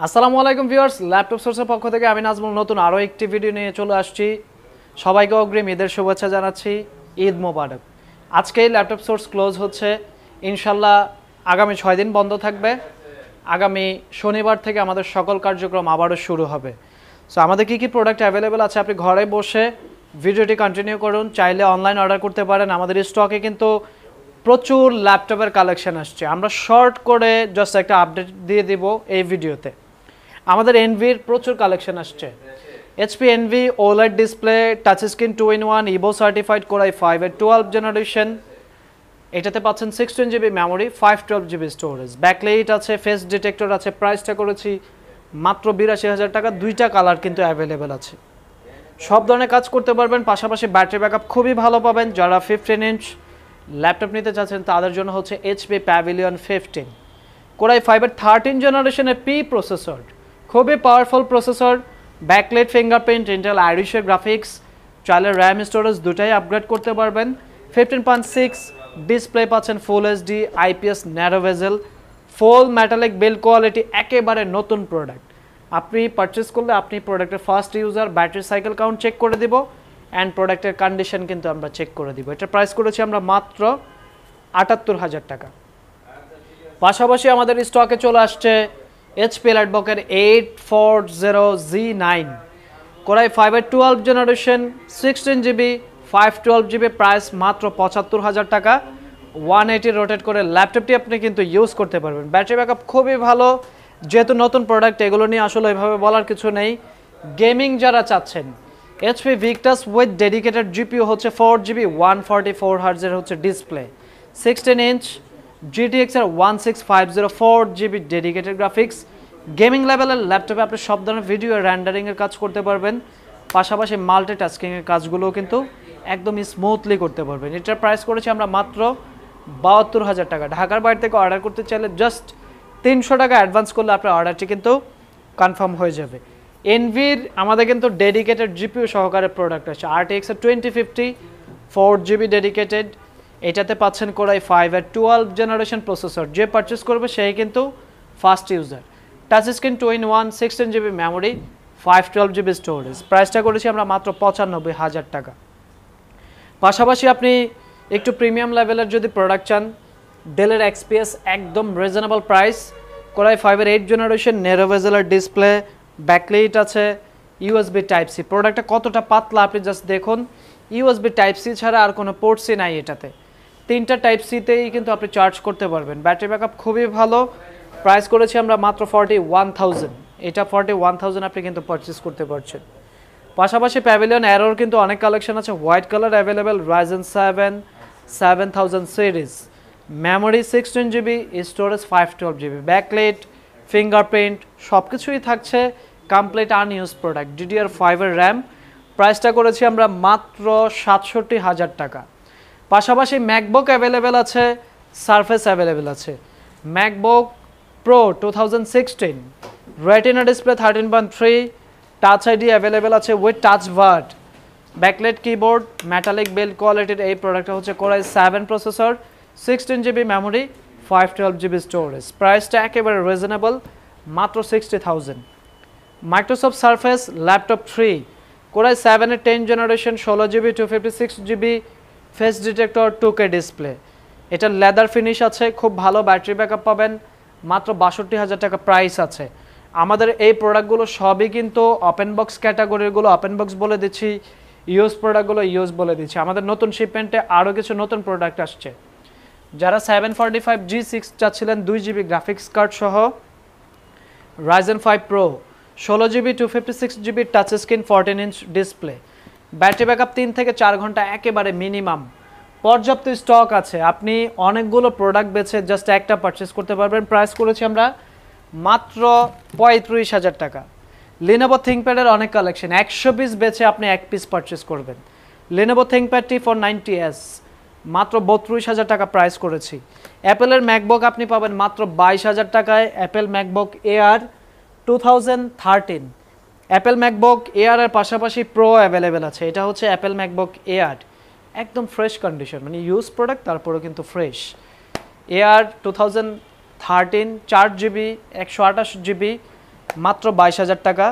আসসালামু আলাইকুম viewers, laptop সোর্সের পক্ষ থেকে আমি নাজমুল নতুন আরও একটি ভিডিও নিয়ে চলে আসছি। সবাইকে অগ্রিম ঈদের শুভেচ্ছা জানাচ্ছি। ঈদ মোবারক। আজকে ল্যাপটপ সোর্স ক্লোজ হচ্ছে, ইনশাল্লাহ আগামী 6 দিন বন্ধ থাকবে। আগামী শনিবার থেকে আমাদের সকল কার্যক্রম আবারও শুরু হবে। সো আমাদের কী কী প্রোডাক্ট অ্যাভেলেবেল আছে আপনি ঘরে বসে ভিডিওটি কন্টিনিউ করুন। চাইলে অনলাইন অর্ডার করতে পারেন। আমাদের স্টকে কিন্তু প্রচুর ল্যাপটপের কালেকশন আসছে। আমরা শর্ট করে জাস্ট একটা আপডেট দিয়ে দিব এই ভিডিওতে। আমাদের এনভির প্রচুর কালেকশন আসছে। HP Envy OLED display, touch screen 2-in-1, Evo certified Core i5 এর 12th জেনারেশন। এটাতে পাচ্ছেন 16GB memory, 512GB storage, backlight আছে, ফেস ডিটেক্টর আছে। প্রাইসটা করেছি মাত্র 82,000 টাকা। দুইটা কালার কিন্তু অ্যাভেলেবেল আছে। সব ধরনের কাজ করতে পারবেন, পাশাপাশি ব্যাটারি ব্যাকআপ খুবই ভালো পাবেন। যারা 15 ইঞ্চ ল্যাপটপ নিতে চাচ্ছেন তাদের জন্য হচ্ছে HP Pavilion 15 Core i5 এর 13 জেনারেশনের P প্রসেসর, খুবই powerful processor. Backlight, fingerprint, Intel আইরিশের গ্রাফিক্স। চাইলে র্যাম স্টোরেজ দুটাই আপগ্রেড করতে পারবেন। 15.6 ডিসপ্লে পাচ্ছেন, full HD IPS narrow bezel, full metallic build quality, একেবারে নতুন প্রোডাক্ট। আপনি পারচেস করলে আপনি প্রোডাক্টের first user. Battery cycle count check করে দিব অ্যান্ড প্রোডাক্টের কন্ডিশন কিন্তু আমরা চেক করে দিব। এটার প্রাইস করেছি আমরা মাত্র 78,000 টাকা। পাশাপাশি আমাদের স্টকে চলে আসছে HP EliteBook এর 840Z9 Core i5 এর 12th generation, 16GB 512GB, price মাত্র 75,000 টাকা। 180 রোটেট করে ল্যাপটপটি আপনি কিন্তু ইউজ করতে পারবেন। ব্যাটারি ব্যাকআপ খুবই ভালো। যেহেতু নতুন প্রোডাক্ট, এগুলো নিয়ে আসলে এভাবে বলার কিছু নেই। গেমিং যারা চাচ্ছেন, HP Victus with dedicated GPU হচ্ছে 4GB 144Hz এর হচ্ছে ডিসপ্লে, 16 ইঞ্চ GTX এর 1650 4GB ডেডিকেটেড গ্রাফিক্স। গেমিং লেভেলের ল্যাপটপে আপনি সব ধরনের ভিডিও রেন্ডারিংয়ের কাজ করতে পারবেন, পাশাপাশি মাল্টিটাস্কিংয়ের কাজগুলোও কিন্তু একদম স্মুথলি করতে পারবেন। এটার প্রাইস করেছি আমরা মাত্র 72,000 টাকা। ঢাকার বাইরে থেকে অর্ডার করতে চাইলে জাস্ট 300 টাকা অ্যাডভান্স করলে আপনার অর্ডারটি কিন্তু কনফার্ম হয়ে যাবে। এনভির আমাদের কিন্তু ডেডিকেটেড GPU সহকারে প্রোডাক্ট আছে। RTX এর 2050 4GB ডেডিকেটেড। এটাতে পাচ্ছেন Core i5 এর 12th জেনারেশন প্রসেসর। যে পারচেস করবে সেই কিন্তু first user. Touch screen 2-in-1, 16GB memory, 512GB storage. প্রাইসটা করেছি আমরা মাত্র 95,000 টাকা। পাশাপাশি আপনি একটু প্রিমিয়াম লেভেলের যদি প্রোডাক্ট চান, ডেলের XPS একদম রিজনেবল প্রাইস। Core i5 এর 8th জেনারেশন, ন্যারো বেজেলের ডিসপ্লে, ব্যাকলাইট আছে, USB Type-C। প্রোডাক্টটা কতটা পাতলা আপনি জাস্ট দেখুন। USB Type-C ছাড়া আর কোনো পোর্টসই নাই এটাতে। 3টা Type-Cতেই কিন্তু আপনি চার্জ করতে পারবেন। ব্যাটারি ব্যাকআপ খুবই ভালো। প্রাইস করেছি আমরা মাত্র 41,000। এটা 41,000 আপনি কিন্তু পারচেস করতে পারছেন। পাশাপাশি প্যাভিলিয়ন অ্যারোর কিন্তু অনেক কালেকশন আছে। White colour available, Ryzen 7 7000 series, memory 16GB, storage 512GB, backlight, fingerprint সব কিছুই থাকছে। কমপ্লিট আনইউজ প্রোডাক্ট, DDR5 এর র্যাম। প্রাইসটা করেছি আমরা মাত্র 67,000 টাকা। পাশাপাশি ম্যাকবুক অ্যাভেলেবেল আছে, সারফেস অ্যাভেলেবেল আছে। MacBook Pro 2016, Retina display 13.3, touch ID available আছে with touch bar, backlight keyboard, metallic build কোয়ালিটির এই প্রোডাক্টটা হচ্ছে Core i7 processor, 16GB memory, 512GB storage. প্রাইসটা একেবারে রিজনেবল, মাত্র 60,000। Microsoft surface laptop 3 Core i7 এর 10th generation, 16GB 256GB, face detector, 2K display. এটা লেদার ফিনিশ আছে, খুব ভালো ব্যাটারি ব্যাকআপ পাবেন। মাত্র 62,000 টাকা প্রাইস আছে। আমাদের এই প্রোডাক্টগুলো সবই কিন্তু ওপেন বক্স ক্যাটাগরিগুলো ওপেন বক্স বলে দিচ্ছি, ইউজ প্রোডাক্টগুলো ইউজ বলে দিচ্ছি। আমাদের নতুন শিপমেন্টে আরও কিছু নতুন প্রোডাক্ট আসছে। যারা 745G6 চাচ্ছিলেন 2GB গ্রাফিক্স কার্ড সহ, Ryzen 5 Pro, 16GB 256GB touch screen, 14 inch display, battery backup 3 থেকে 4 ঘন্টা একেবারে মিনিমাম। পর্যাপ্ত স্টক আছে, আপনি অনেকগুলো প্রোডাক্ট বেছে জাস্ট একটা পারচেস করতে পারবেন। প্রাইস করেছি আমরা মাত্র 35,000 টাকা। Lenovo ThinkPad এর অনেক কালেকশন, 100 পিস বেছে আপনি 1 পিস পারচেস করবেন। Lenovo ThinkPad T490S মাত্র 32,000 টাকা প্রাইস করেছি। অ্যাপেলের ম্যাকবুক আপনি পাবেন মাত্র 22,000 টাকায়। Apple MacBook air 2013, Apple MacBook air এর পাশাপাশি প্রো অ্যাভেলেবেল আছে। এটা হচ্ছে অ্যাপেল ম্যাকবুক এয়ার, একদম ফ্রেশ কন্ডিশন, মানে ইউজ প্রোডাক্ট তারপরেও কিন্তু ফ্রেশ। এয়ার 2013, 4GB 128GB, মাত্র 22,000 টাকা।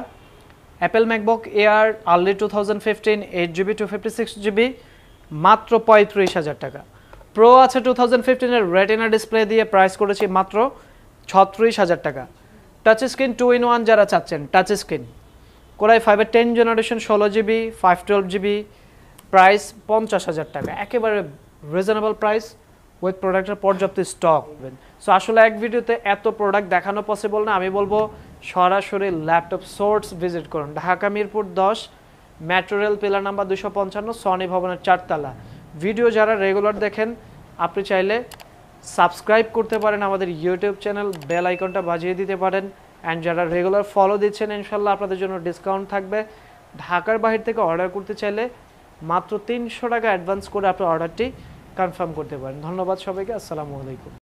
Apple MacBook air early 2015 8GB 256GB মাত্র 35,000 টাকা। প্রো আছে 2015 এর রেটিনা ডিসপ্লে দিয়ে প্রাইস করেছি মাত্র 36,000 টাকা। টাচ স্ক্রিন 2-in-1 যারা চাচ্ছেন touch screen core i 5 10 generation 16GB 512GB price 50,000 টাকা। একেবারে রিজনেবল প্রাইস উইথ প্রোডাক্টের পর্যাপ্ত স্টক। সো আসলে এক ভিডিওতে এত প্রোডাক্ট দেখানো পসিবল না, আমি বলবো সরাসরি ল্যাপটপ সোর্স ভিজিট করুন। Dhaka Mirpur 10 metro rail pillar number 255 Sony ভবনের 4 তলা। ভিডিও যারা রেগুলার দেখেন আপনি চাইলে সাবস্ক্রাইব করতে পারেন আমাদের ইউটিউব চ্যানেল, বেল আইকনটা বাজিয়ে দিতে পারেন। অ্যান্ড যারা রেগুলার ফলো দিচ্ছেন ইনশাল্লাহ আপনাদের জন্য ডিসকাউন্ট থাকবে। ঢাকার বাহির থেকে অর্ডার করতে চাইলে মাত্র 300 টাকা অ্যাডভান্স করে আপনি অর্ডারটি কনফার্ম করতে পারেন। ধন্যবাদ সবাইকে, আসসালামু আলাইকুম।